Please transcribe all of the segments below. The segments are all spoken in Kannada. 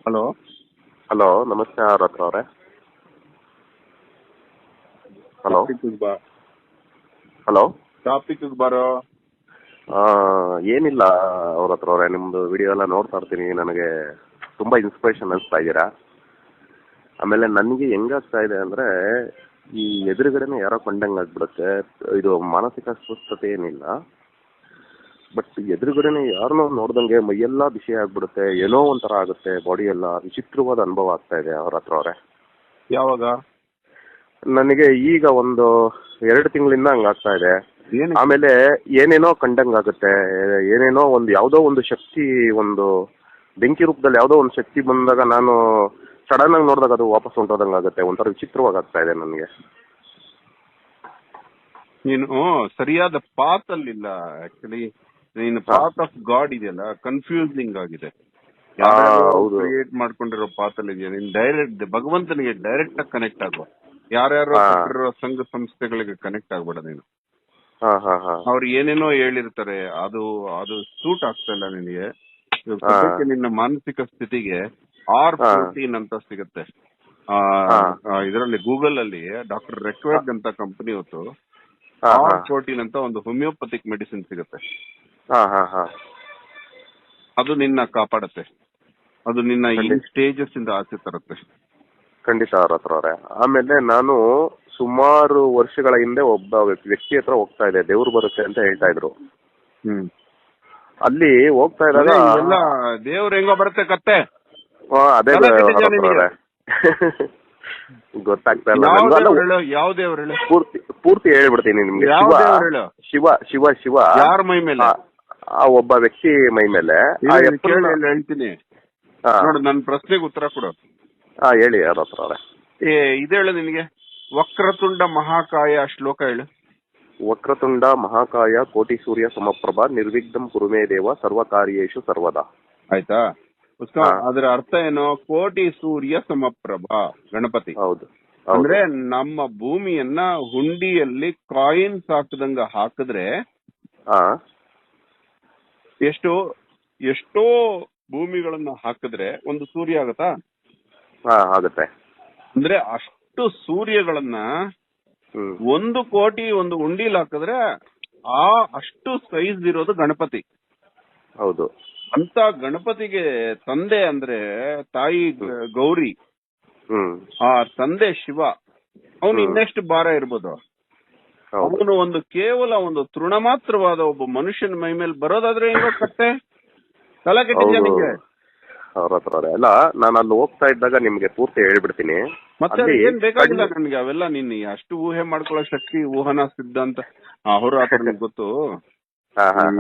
ಹಲೋ. ಹಲೋ, ನಮಸ್ತೆ ರತ್ರ ಅವರೇ. Hello hello. ಟಾಪಿಕ್ ಬಾರೋ. ಏನಿಲ್ಲ ಅವ್ರ ಹತ್ರ ಅವರೇ, ನಿಮ್ದು ವಿಡಿಯೋ ಎಲ್ಲ ನೋಡ್ತಾ ಇರ್ತೀನಿ. ನನಗೆ ತುಂಬಾ ಇನ್ಸ್ಪಿರೇಷನ್ ಅನಿಸ್ತಾ ಇದ್ದೀರಾ. ಆಮೇಲೆ ನನಗೆ ಹೆಂಗಾಗ್ತಾ ಇದೆ ಅಂದ್ರೆ, ಈ ಎದುರುಗಡೆನೆ ಯಾರೋ ಕಂಡಂಗೆ ಆಗ್ಬಿಡುತ್ತೆ. ಇದು ಮಾನಸಿಕ ಅಸ್ವಸ್ಥತೆ ಏನಿಲ್ಲ, ಬಟ್ ಎದುರುಗಡೆನೆ ಯಾರನ್ನೋ ನೋಡ್ದಂಗೆ ಮೈಯೆಲ್ಲ ಬಿಸಿ ಆಗ್ಬಿಡುತ್ತೆ. ಏನೋ ಒಂಥರ ಆಗುತ್ತೆ, ಬಾಡಿ ಎಲ್ಲ ವಿಚಿತ್ರವಾದ ಅನುಭವ ಆಗ್ತಾ ಇದೆ ಅವ್ರ ಹತ್ರ ಅವರೇ. ಯಾವಾಗ? ನನಗೆ ಈಗ ಒಂದು 2 ತಿಂಗಳಿಂದ ಹಂಗಾಗ್ತಾ ಇದೆ. ಏನು? ಆಮೇಲೆ ಏನೇನೋ ಕಂಡಂಗಾಗುತ್ತೆ. ಏನೇನೋ ಯಾವುದೋ ಒಂದು ಶಕ್ತಿ, ಒಂದು ಬೆಂಕಿ ರೂಪದಲ್ಲಿ ಯಾವುದೋ ಒಂದು ಶಕ್ತಿ ಬಂದಾಗ ನಾನು ಸಡನ್ ಆಗಿ ನೋಡಿದಾಗ ಅದು ವಾಪಸ್ ಹೊಂಟೋದಂಗಾಗುತ್ತೆ. ಒಂಥರ ವಿಚಿತ್ರವಾಗಿ ಆಗ್ತಾ ಇದೆ ನನಗೆ. ನೀನು ಸರಿಯಾದ ಪಾತ್ ಅಲ್ಲಿಲ್ಲ. ಆಕ್ಚುಲಿ ನೀನು ಪಾತ್ ಆಫ್ ಗಾಡ್ ಇದೆಯಲ್ಲ, ಕನ್ಫ್ಯೂಸಿಂಗ್ ಆಗಿದೆ. ಹೌದು. ಕ್ರಿಯೇಟ್ ಮಾಡ್ಕೊಂಡಿರೋ ಪಾತ್ ಅಲ್ಲಿ ಇದೆಯಾ. ನೀನ್ ಡೈರೆಕ್ಟ್ ಭಗವಂತನಿಗೆ ಡೈರೆಕ್ಟ್ ಆಗಿ ಕನೆಕ್ಟ್ ಆಗುವ. ಯಾರ್ಯಾರೋ ಕೊಟ್ಟಿರೋ ಸಂಘ ಸಂಸ್ಥೆಗಳಿಗೆ ಕನೆಕ್ಟ್ ಆಗ್ಬೇಡ ನೀನು. ಅವ್ರು ಏನೇನೋ ಹೇಳಿರ್ತಾರೆ, ಅದು ಅದು ಸೂಟ್ ಆಗ್ತಾ ಇಲ್ಲ ನಿನಗೆ. ಸದ್ಯಕ್ಕೆ ನಿನ್ನ ಮಾನಸಿಕ ಸ್ಥಿತಿಗೆ R14 ಅಂತ ಸಿಗುತ್ತೆ. ಇದರಲ್ಲಿ ಗೂಗಲ್ ಅಲ್ಲಿ ಡಾಕ್ಟರ್ ರೆಕ್ವೆಗ್ ಅಂತ ಕಂಪನಿ ಹೊತ್ತು R14 ಅಂತ ಒಂದು ಹೋಮಿಯೋಪತಿಕ್ ಮೆಡಿಸಿನ್ ಸಿಗುತ್ತೆ. ಅದು ನಿನ್ನ ಕಾಪಾಡುತ್ತೆ. ಅದು ನಿನ್ನ ಈ ಸ್ಟೇಜಸ್ ಇಂದ ಆಚೆ ತರುತ್ತೆ. ಖಂಡಿತ ಅವ್ರ ಹತ್ರ ಅವರೇ. ಆಮೇಲೆ ನಾನು ಸುಮಾರು ವರ್ಷಗಳ ಹಿಂದೆ ಒಬ್ಬ ವ್ಯಕ್ತಿ ಹತ್ರ ಹೋಗ್ತಾ ಇದೆ, ದೇವ್ರು ಬರುತ್ತೆ ಅಂತ ಹೇಳ್ತಾ ಇದ್ರು. ಅಲ್ಲಿ ಹೋಗ್ತಾ ಇದ್ದಾಗ ದೇವ್ರ ಹೆಂಗೋ ಬರುತ್ತೆ ಕತ್ತೆ. ಅದೇ ಗೊತ್ತಾಗ್ತಾ ಇಲ್ಲ. ಯಾವ ದೇವ್ರು ಹೇಳು? ಪೂರ್ತಿ ಹೇಳ್ಬಿಡ್ತೀನಿ ನಿಮ್ಗೆ. ಶಿವ ಶಿವ ಶಿವ ಯಾರ ಮೈ ಮೇಲೆ? ಆ ಒಬ್ಬ ವ್ಯಕ್ತಿ ಮೈ ಮೇಲೆ. ಹೇಳ್ತೀನಿ ನೋಡು, ನನ್ನ ಪ್ರಶ್ನೆಗೆ ಉತ್ತರ ಕೊಡು. ಹೇಳಿ ಯಾರ ಹತ್ರ ಅವರೇ. ಇದು ಹೇಳು ನಿನಗೆ. ವಕ್ರತುಂಡ ಮಹಾಕಾಯ ಶ್ಲೋಕ ಹೇಳು. ವಕ್ರತುಂಡ ಮಹಾಕಾಯ ಕೋಟಿ ಸೂರ್ಯ ಸಮಪ್ರಭಾ ನಿರ್ವಿಘ್ನಂ ಕುರುಮೇ ದೇವ ಸರ್ವ ಕಾರ್ಯೇಷು ಸರ್ವದಾ. ಆಯ್ತಾ? ಅದರ ಅರ್ಥ ಏನು? ಕೋಟಿ ಸೂರ್ಯ ಸಮಪ್ರಭಾ ಗಣಪತಿ. ಹೌದು. ಅಂದ್ರೆ ನಮ್ಮ ಭೂಮಿಯನ್ನ ಹುಂಡಿಯಲ್ಲಿ ಕಾಯಿನ್ಸ್ ಹಾಕದಂಗ ಹಾಕಿದ್ರೆ ಎಷ್ಟೋ ಭೂಮಿಗಳನ್ನ ಹಾಕಿದ್ರೆ ಒಂದು ಸೂರ್ಯ ಆಗತ್ತಾ? ಆಗುತ್ತೆ. ಅಂದ್ರೆ ಅಷ್ಟು ಸೂರ್ಯಗಳನ್ನ 1 ಕೋಟಿ ಒಂದು ಉಂಡಿಲ್ ಹಾಕಿದ್ರೆ ಅಷ್ಟು ಸೈಜ್ ಇರೋದು ಗಣಪತಿ. ಹೌದು. ಅಂತ ಗಣಪತಿಗೆ ತಂದೆ ಅಂದ್ರೆ ತಾಯಿ ಗೌರಿ, ಆ ತಂದೆ ಶಿವ. ಅವನು ಇನ್ನೆಷ್ಟು ಭಾರ ಇರ್ಬೋದು? ಅವನು ಕೇವಲ ಒಂದು ತೃಣ ಮಾತ್ರವಾದ ಒಬ್ಬ ಮನುಷ್ಯನ ಮೈ ಮೇಲೆ ಬರೋದಾದ್ರೆ ಹೆಂಗೋ ಕತ್ತೆ. ತಲೆ ಕೆಟ್ಟಿದ್ಯಾ ನಿಂಗೆ? ಅವ್ರ ಹತ್ರ ಅಲ್ಲ, ನಾನು ಅಲ್ಲಿ ಹೋಗ್ತಾ ಇದ್ದಾಗ ನಿಮ್ಗೆ ಪೂರ್ತಿ ಹೇಳ್ಬಿಡ್ತೀನಿ. ಮತ್ತೆ ಏನ್ ಬೇಕಾಗಿಲ್ಲ ನನ್ಗೆ ಅವೆಲ್ಲ. ನಿನ್ನ ಅಷ್ಟು ಊಹೆ ಮಾಡ್ಕೊಳ್ಳೋ ಶಕ್ತಿ ಊಹನಾ ಸಿದ್ಧಾಂತ ಅವ್ರ ಹತ್ರ ಗೊತ್ತು.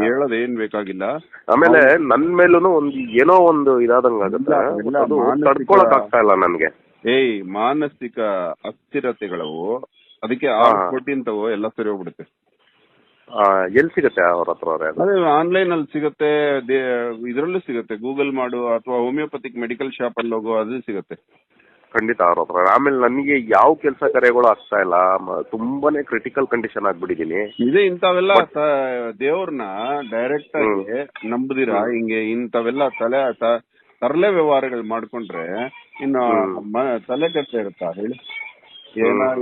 ಹೇಳೋದ್ ಏನ್ ಬೇಕಾಗಿಲ್ಲ. ಆಮೇಲೆ ನನ್ ಮೇಲೂ ಏನೋ ಒಂದು ಇದಾದಂಗಾಗುತ್ತೆ, ತಡ್ಕೊಳಕ್ ಆಗ್ತಾ ಇಲ್ಲ ನನ್ಗೆ. ಮಾನಸಿಕ ಅಸ್ಥಿರತೆಗಳವು. ಅದಕ್ಕೆ R14 ತಗೋ, ಎಲ್ಲ ಸರಿ ಹೋಗ್ಬಿಡುತ್ತೆ. ಎಲ್ಲಿ ಸಿಗುತ್ತೆ ಅವ್ರ ಹತ್ರ? ಅದೇ ಆನ್ಲೈನ್ ಅಲ್ಲಿ ಸಿಗುತ್ತೆ, ಇದ್ರಲ್ಲೂ ಸಿಗುತ್ತೆ. ಗೂಗಲ್ ಮಾಡು ಅಥವಾ ಹೋಮಿಯೋಪತಿಕ್ ಮೆಡಿಕಲ್ ಶಾಪ್ ಅಲ್ಲಿ ಹೋಗೋ, ಅದು ಸಿಗುತ್ತೆ. ಖಂಡಿತ ಅವ್ರ ಹತ್ರ. ಆಮೇಲೆ ನನಗೆ ಯಾವ ಕೆಲಸ ಕಾರ್ಯಗಳು ಆಗ್ತಾ ಇಲ್ಲ, ತುಂಬಾನೇ ಕ್ರಿಟಿಕಲ್ ಕಂಡೀಷನ್ ಆಗ್ಬಿಟ್ಟಿದೀನಿ. ಇದೇ ಇಂಥವೆಲ್ಲ ದೇವ್ರನ್ನ ಡೈರೆಕ್ಟ್ ಆಗಿ ನಂಬುದಿರಾ? ಹಿಂಗೆ ಇಂಥವೆಲ್ಲ ತರಲೆ ವ್ಯವಹಾರಗಳು ಮಾಡ್ಕೊಂಡ್ರೆ ಇನ್ನು ತಲೆ ಕೆಟ್ಟ ಇರುತ್ತಾ ಹೇಳಿ?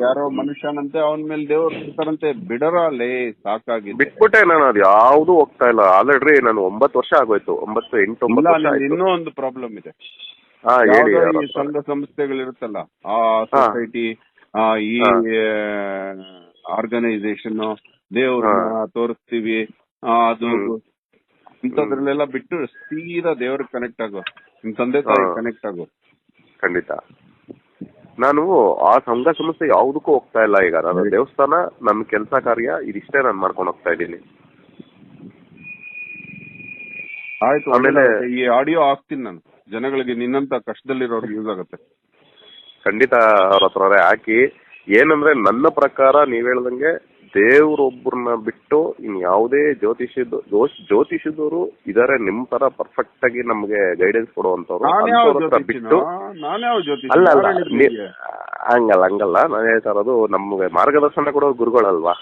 ಯಾರೋ ಮನುಷ್ಯನಂತೆ ಅವನ ಮೇಲೆ ದೇವ್ರು ಇರ್ತಾರಂತೆ. ಬಿಡರಲ್ಲೇ ಸಾಕಾಗಿ ಬಿಟ್ಬಿಟ್ಟೆ ನಾನು. ಅದು ಯಾವ್ದು ಹೋಗ್ತಾ ಇಲ್ಲ. ಆಲ್ರೆಡಿ ನಾನು 9 ವರ್ಷ ಆಗೋಯ್ತು. 8-9 ವರ್ಷ. ಇನ್ನೂ ಒಂದು ಪ್ರಾಬ್ಲಮ್ ಇದೆ. ಈ ಸಂಘ ಸಂಸ್ಥೆಗಳಿರುತ್ತಲ್ಲ, ಆ ಸೊಸೈಟಿ, ಈ ಆರ್ಗನೈಸೇಷನ್, ದೇವ್ರನ್ನ ತೋರಿಸ್ತೀವಿ, ಅದು ಇಂಥದ್ರಲ್ಲೆಲ್ಲ ಬಿಟ್ಟು ಸೀದಾ ದೇವ್ರಿಗೆ ಕನೆಕ್ಟ್ ಆಗೋ, ನಿಮ್ ತಂದೆ ತಾಯಿ ಕನೆಕ್ಟ್ ಆಗೋ. ಖಂಡಿತ. ನಾನು ಆ ಸಂಘ ಸಂಸ್ಥೆ ಯಾವ್ದಕ್ಕೂ ಹೋಗ್ತಾ ಇಲ್ಲ ಈಗ. ನಾನು ದೇವಸ್ಥಾನ, ನನ್ನ ಕೆಲಸ ಕಾರ್ಯ, ಇದಿಷ್ಟೇ ನಾನು ಮಾಡ್ಕೊಂಡು ಹೋಗ್ತಾ ಇದ್ದೀನಿ. ಆಯ್ತು. ಆಮೇಲೆ ಈ ಆಡಿಯೋ ಹಾಕ್ತೀನಿ ನಾನು ಜನಗಳಿಗೆ, ನಿನ್ನಂತ ಕಷ್ಟದಲ್ಲಿರೋರ್ಗೆ ಯೂಸ್ ಆಗುತ್ತೆ. ಖಂಡಿತ ಅವ್ರ ಹತ್ರ ಹಾಕಿ. ಏನಂದ್ರೆ ನನ್ನ ಪ್ರಕಾರ ನೀವ್ ಹೇಳ್ದಂಗೆ ದೇವ್ರೊಬ್ಬರನ್ನ ಬಿಟ್ಟು ಇನ್ ಯಾವುದೇ ಜ್ಯೋತಿಷದವರು ಇದಾರೆ ನಿಮ್ ತರ ಪರ್ಫೆಕ್ಟ್ ಆಗಿ ನಮ್ಗೆ ಗೈಡೆನ್ಸ್ ಕೊಡುವಂತವ್ರು ಬಿಟ್ಟು. ಅಲ್ಲ ಹಂಗಲ್ಲ ನಾನು ಹೇಳ್ತಾ ಇರೋದು, ನಮ್ಗೆ ಮಾರ್ಗದರ್ಶನ ಕೊಡೋ ಗುರುಗಳಲ್ವಾ.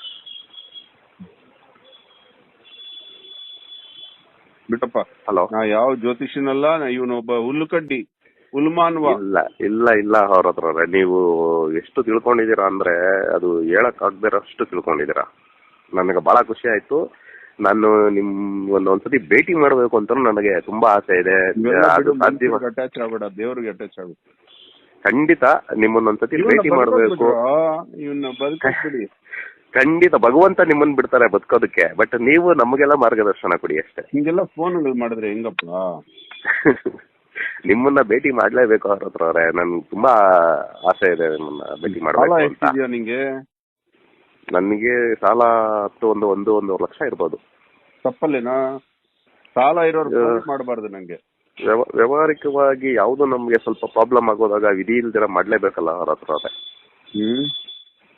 ಬಿಟ್ಟಪ್ಪ. ಹಲೋ. ಯಾವ ಜ್ಯೋತಿಷನಲ್ಲ, ಇವನೊಬ್ಬ ಹುಲ್ಲು ಕಡ್ಡಿ ಉಲ್ಮಾನ್ವಾ. ಇಲ್ಲ ಇಲ್ಲ ಇಲ್ಲ ಅವ್ರ ಹತ್ರ ನೀವು ಎಷ್ಟು ತಿಳ್ಕೊಂಡಿದ್ದೀರಾ ಅಂದ್ರೆ ಅದು ಹೇಳಕ್ ಆಗದಿರೋಷ್ಟು ತಿಳ್ಕೊಂಡಿದ್ದೀರಾ. ನನಗೆ ಬಹಳ ಖುಷಿ ಆಯ್ತು. ನಾನು ನಿಮ್ ಒಂದ್ಸತಿ ಭೇಟಿ ಮಾಡ್ಬೇಕು ಅಂತ ನನಗೆ ತುಂಬಾ ಆಸೆ ಇದೆ. ಅಟ್ಯಾಚ್ ಆಗ್ಬೇಡ, ದೇವ್ರಿಗೆ ಅಟ್ಯಾಚ್ ಆಗುತ್ತೆ. ಖಂಡಿತ ನಿಮ್ಮನ್ನೊಂದ್ಸತಿ ಭೇಟಿ ಮಾಡ್ಬೇಕು. ಇವನ್ನ ಬದುಕಿಸ್ಬಿಡಿ. ಖಂಡಿತ ಭಗವಂತ ನಿಮ್ಮನ್ನ ಬಿಡ್ತಾರೆ ಬದುಕೋದಕ್ಕೆ. ಬಟ್ ನೀವು ನಮಗೆಲ್ಲ ಮಾರ್ಗದರ್ಶನ ಕೊಡಿ ಅಷ್ಟೇ. ಹಿಂಗೆಲ್ಲ ಫೋನ್ಗಳು ಮಾಡಿದ್ರೆ ಹೆಂಗಪ್ಪ? ನಿಮ್ಮನ್ನ ಭೇಟಿ ಮಾಡ್ಲೇಬೇಕು ಅವ್ರ ಹತ್ರ ಅವ್ರೆ. ನನ್ಗೆ ತುಂಬಾ ಆಸೆ ಇದೆ ನಿಮ್ಮನ್ನ ಭೇಟಿ ಮಾಡ್ಬೇಕು ಅಂತ. ನಿಂಗೆ ನನಗೆ ಸಾಲ ಒಂದು ಲಕ್ಷ ಇರ್ಬೋದು. ತಪ್ಪಲ್ಲೇನಾ? ಸಾಲ ಇರೋರು ಮಾಡಬಾರ್ದು. ನಂಗೆ ವ್ಯವಹಾರಿಕವಾಗಿ ಯಾವ್ದು ನಮ್ಗೆ ಸ್ವಲ್ಪ ಪ್ರಾಬ್ಲಮ್ ಆಗೋದಾಗ ವಿಧಿ ಇಲ್ದಿರ ಮಾಡ್ಲೇಬೇಕಲ್ಲ ಅವ್ರ ಹತ್ರ ಅವ್ರೆ.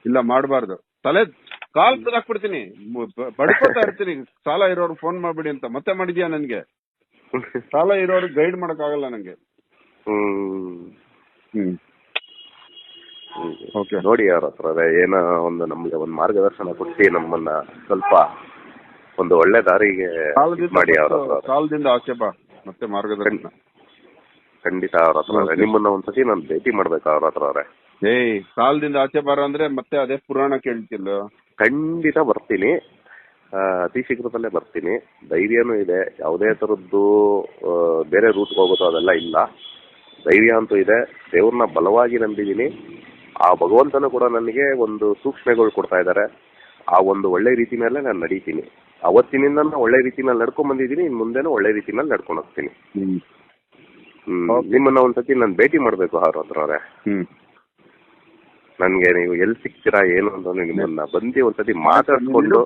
ಇಲ್ಲ ಮಾಡಬಾರ್ದು. ತಲೆ ಕಾಲ್ ಹಾಕ್ಬಿಡ್ತೀನಿ, ಬಡ್ಕೋತಾ ಇರ್ತೀನಿ. ಸಾಲ ಇರೋರು ಫೋನ್ ಮಾಡ್ಬಿಡಿ ಅಂತ. ಮತ್ತೆ ಮಾಡಿದ್ಯಾ ನನ್ಗೆ? ಸಾಲ ಇರೋರು ಗೈಡ್ ಮಾಡಕ್ ಆಗಲ್ಲ ನಂಗೆ. ನೋಡಿ ಅವ್ರ ಹತ್ರ ಏನೋ ಒಂದು ನಮ್ಗೆ ಒಂದು ಮಾರ್ಗದರ್ಶನ ಕೊಟ್ಟು ನಮ್ಮನ್ನ ಸ್ವಲ್ಪ ಒಂದು ಒಳ್ಳೆ ದಾರಿಗೆ ಮಾಡಿ ಅವ್ರ ಹತ್ರ. ಕಾಲದಿಂದ ಆಚೆ ಬಾ, ಮತ್ತೆ ಮಾರ್ಗದರ್ಶನ. ಖಂಡಿತ ಅವ್ರ ಹತ್ರ ನಿಮ್ಮನ್ನ ಒಂದ್ಸತಿ ನಾನು ಭೇಟಿ ಮಾಡ್ಬೇಕು ಅವ್ರ ಹತ್ರ ಅವ್ರೆ. ಸಾಲದಿಂದ ಆಚೆ ಬಾರ ಅಂದ್ರೆ ಮತ್ತೆ ಅದೇ ಪುರಾಣ ಕೇಳ್ತಿಲ್ಲ. ಖಂಡಿತ ಬರ್ತೀನಿ, ಅತಿ ಶೀಘ್ರದಲ್ಲೇ ಬರ್ತೀನಿ. ಧೈರ್ಯನೂ ಇದೆ. ಯಾವುದೇ ತರದ್ದು ಬೇರೆ ರೂಟ್ ಹೋಗೋದು ಅದೆಲ್ಲ ಇಲ್ಲ. ಧೈರ್ಯ ಅಂತೂ ಇದೆ. ದೇವ್ರನ್ನ ಬಲವಾಗಿ ನಂಬಿದೀನಿ. ಆ ಭಗವಂತನು ಕೂಡ ನನಗೆ ಒಂದು ಸೂಕ್ಷ್ಮಗಳು ಕೊಡ್ತಾ ಇದ್ದಾರೆ. ಆ ಒಂದು ಒಳ್ಳೆ ರೀತಿನಲ್ಲೇ ನಾನು ನಡೀತೀನಿ. ಅವತ್ತಿನಿಂದ ಒಳ್ಳೆ ರೀತಿನಲ್ಲಿ ನಡ್ಕೊಂಡ್ ಬಂದಿದ್ದೀನಿ. ಇನ್ ಮುಂದೆನೂ ಒಳ್ಳೆ ರೀತಿನಲ್ಲಿ ನಡ್ಕೊಂಡು ಹೋಗ್ತೀನಿ. ನಿಮ್ಮನ್ನ ಒಂದ್ಸತಿ ನಾನು ಭೇಟಿ ಮಾಡ್ಬೇಕು ಅವ್ರ ಹತ್ರ ಅವ್ರೆ. ನನ್ಗೆ ನೀವು ಎಲ್ಲಿ ಸಿಗ್ತೀರಾ ಏನು ಅಂತ ನಿಮ್ಮನ್ನ ಬಂದು ಒಂದ್ಸತಿ ಮಾತಾಡ್ಕೊಂಡು